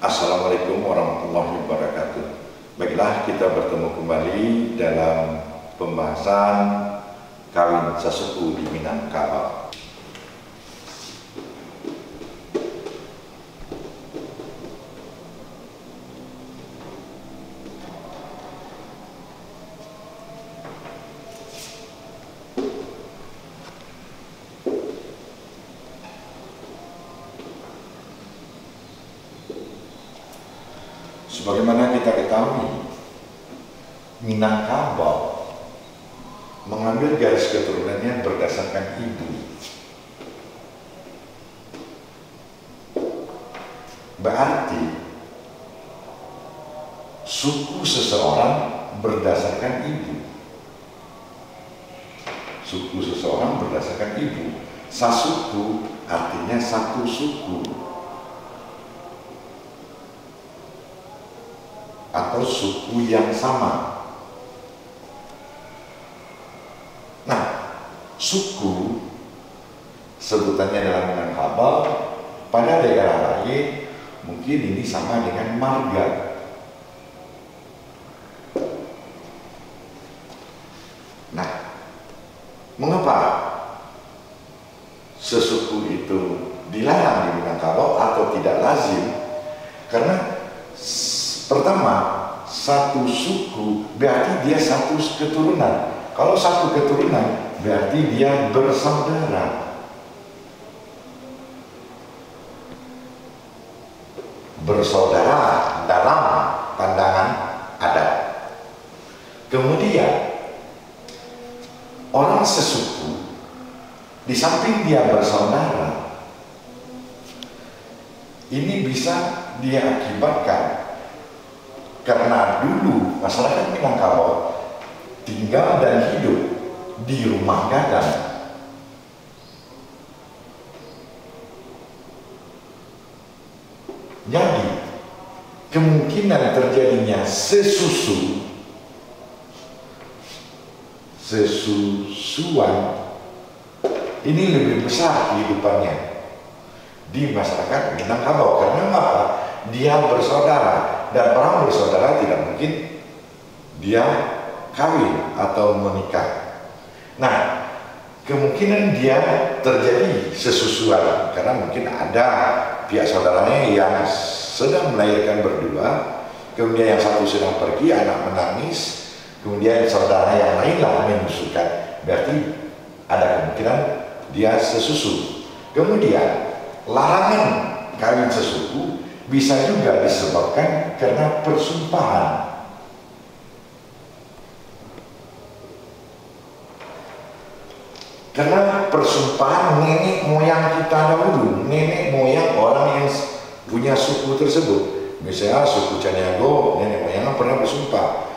Assalamualaikum warahmatullahi wabarakatuh. Baiklah, kita bertemu kembali dalam pembahasan kawin sesuku di Minangkabau. Sebagaimana kita ketahui, Minangkabau mengambil garis keturunannya berdasarkan ibu. Berarti suku seseorang berdasarkan ibu. Suku seseorang berdasarkan ibu. Sasuku artinya satu suku atau suku yang sama. Nah, suku sebutannya dalam Minangkabau, pada daerah lain mungkin ini sama dengan marga. Nah, mengapa sesuku itu dilarang di Minangkabau atau tidak lazim? Karena pertama, satu suku berarti dia satu keturunan. Kalau satu keturunan berarti dia bersaudara. Bersaudara dalam pandangan adat. Kemudian orang sesuku di samping dia bersaudara, ini bisa diakibatkan karena dulu masyarakat Minangkabau tinggal dan hidup di rumah gadang. Jadi kemungkinan terjadinya sesusuan ini lebih besar kehidupannya di masyarakat Minangkabau. Karena apa? Dia bersaudara. Dan orang bersaudara tidak mungkin dia kawin atau menikah. Nah, kemungkinan dia terjadi sesusuan karena mungkin ada pihak saudaranya yang sedang melahirkan berdua, kemudian yang satu sedang pergi, anak menangis, kemudian saudara yang lainlah menyusukan. Berarti ada kemungkinan dia sesusu. Kemudian larangan kawin sesuku bisa juga disebabkan karena persumpahan. Karena persumpahan nenek moyang kita dahulu, nenek moyang orang yang punya suku tersebut. Misalnya suku Caniago, nenek moyangnya pernah bersumpah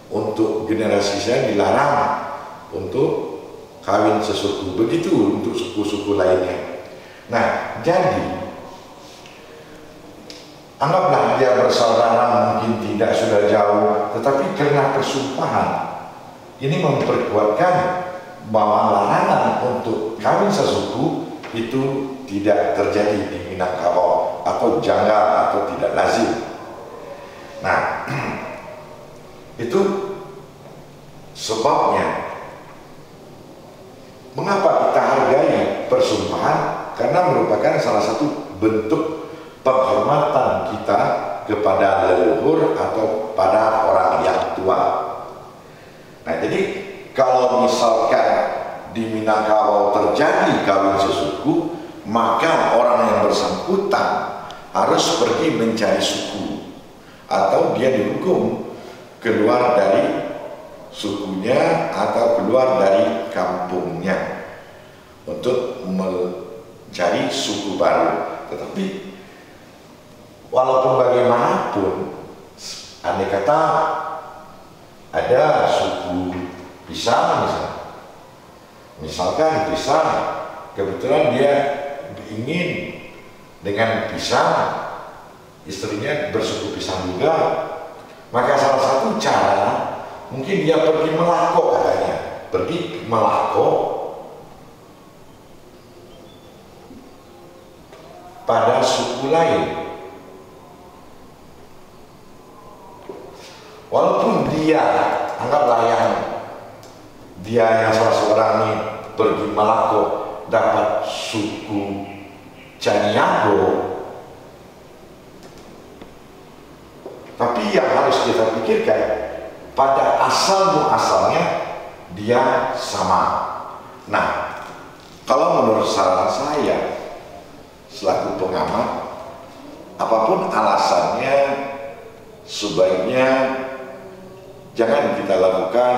untuk generasi saya dilarang untuk kawin sesuku. Begitu untuk suku-suku lainnya. Nah, jadi anggaplah dia bersaudara mungkin tidak sudah jauh, tetapi karena persumpahan ini memperkuatkan bahwa larangan untuk kawin sesuku itu tidak terjadi di Minangkabau atau janggal atau tidak lazim. Nah, itu sebabnya mengapa kita hargai persumpahan, karena merupakan salah satu bentuk penghormatan kita kepada leluhur atau pada orang yang tua. Nah, jadi kalau misalkan di Minangkabau terjadi kawin sesuku, maka orang yang bersangkutan harus pergi mencari suku atau dia dihukum keluar dari sukunya atau keluar dari kampungnya untuk mencari suku baru. Tetapi walaupun bagaimanapun, andai kata ada suku pisang misalkan pisang, kebetulan dia ingin dengan pisang, istrinya bersuku pisang juga, maka salah satu cara mungkin dia pergi melako, katanya pergi melako pada suku lain Walaupun dia, anggaplah dia yang salah seorang ini pergi Malako dapat suku Caniago, tapi yang harus kita pikirkan pada asalnya dia sama. Nah, kalau menurut saran saya selaku pengamat, apapun alasannya sebaiknya jangan kita lakukan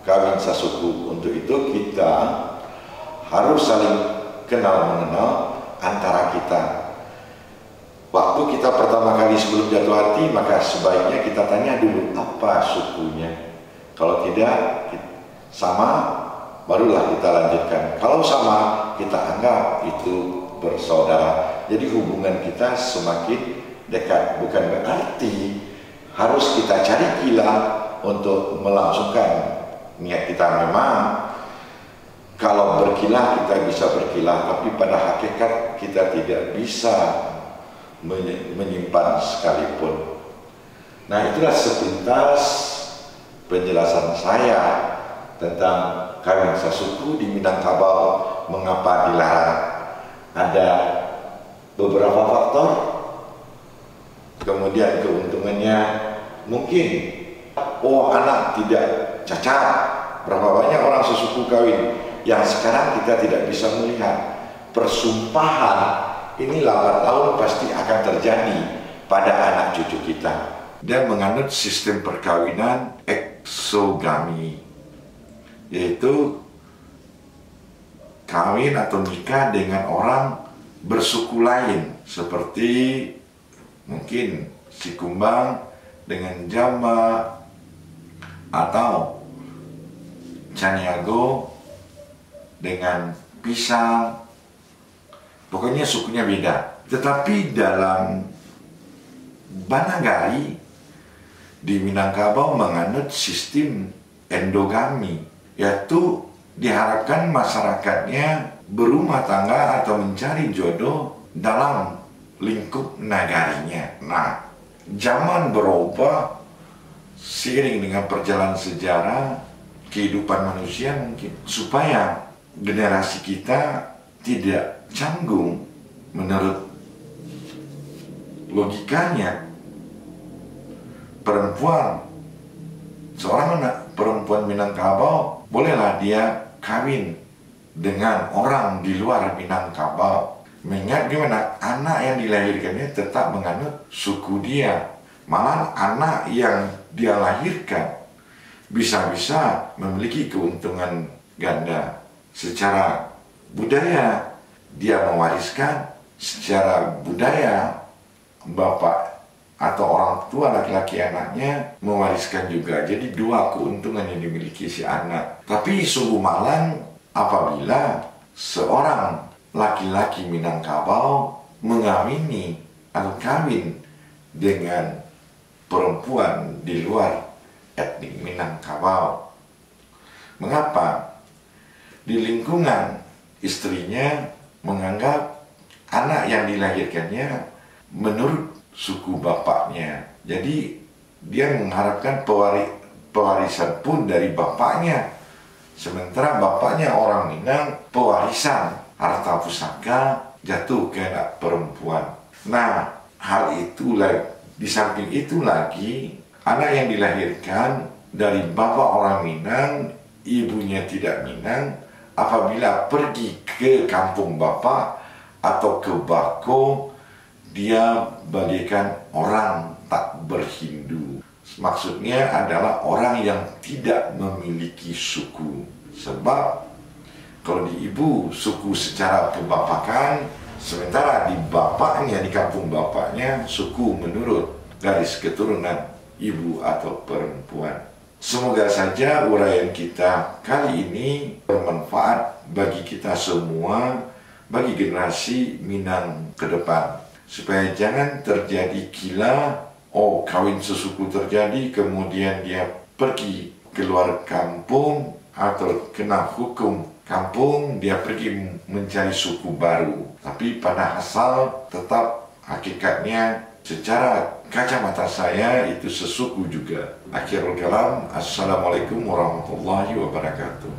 kawin sasuku. Untuk itu kita harus saling kenal mengenal antara kita. Waktu kita pertama kali sebelum jatuh hati, maka sebaiknya kita tanya dulu apa sukunya. Kalau tidak sama, barulah kita lanjutkan. Kalau sama, kita anggap itu bersaudara. Jadi hubungan kita semakin dekat. Bukan berarti harus kita cari kilah untuk melangsungkan niat kita. Memang kalau berkilah kita bisa berkilah, tapi pada hakikat kita tidak bisa menyimpan sekalipun. Nah, itulah sepintas penjelasan saya tentang kawin sasuku di Minangkabau. Mengapa dilarang? Ada beberapa faktor. Kemudian keuntungannya mungkin, anak tidak cacat. Berapa banyak orang sesuku kawin yang sekarang kita tidak bisa melihat. Persumpahan ini lambat laun pasti akan terjadi pada anak cucu kita. Dan menganut sistem perkawinan eksogami, yaitu kawin atau nikah dengan orang bersuku lain, seperti mungkin si Kumbang dengan Jamba atau Caniago dengan Pisang. Pokoknya sukunya beda. Tetapi dalam Banagari di Minangkabau menganut sistem endogami, yaitu diharapkan masyarakatnya berumah tangga atau mencari jodoh dalam lingkup nagarinya. Nah, zaman berubah seiring dengan perjalanan sejarah kehidupan manusia, mungkin supaya generasi kita tidak canggung. Menurut logikanya, seorang anak perempuan Minangkabau bolehlah dia kawin dengan orang di luar Minangkabau, mengingat gimana anak yang dilahirkannya tetap menganut suku dia. Malah anak yang dia lahirkan bisa-bisa memiliki keuntungan ganda. Secara budaya dia mewariskan, secara budaya bapak atau orang tua laki-laki anaknya mewariskan juga. Jadi dua keuntungan yang dimiliki si anak. Tapi sungguh malang apabila seorang laki-laki Minangkabau mengawini atau kawin dengan perempuan di luar etnik Minangkabau. Mengapa? Di lingkungan istrinya menganggap anak yang dilahirkannya menurut suku bapaknya. Jadi dia mengharapkan pewarisan pun dari bapaknya. Sementara bapaknya orang Minang, pewarisan harta pusaka jatuh ke anak perempuan. Nah, hal itulah, di samping itu lagi, anak yang dilahirkan dari bapak orang Minang, ibunya tidak Minang, apabila pergi ke kampung bapak atau ke Bako, dia bagaikan orang tak berhindu. Maksudnya adalah orang yang tidak memiliki suku. Sebab kalau di ibu suku secara kebapakan, sementara di bapaknya, di kampung bapaknya, suku menurut garis keturunan ibu atau perempuan. Semoga saja uraian kita kali ini bermanfaat bagi kita semua, bagi generasi Minang ke depan. Supaya jangan terjadi kila, kawin sesuku terjadi, kemudian dia pergi keluar kampung atau kena hukum kampung, dia pergi mencari suku baru. Tapi pada asal tetap hakikatnya secara kacamata saya itu sesuku juga. Akhirul kalam, assalamualaikum warahmatullahi wabarakatuh.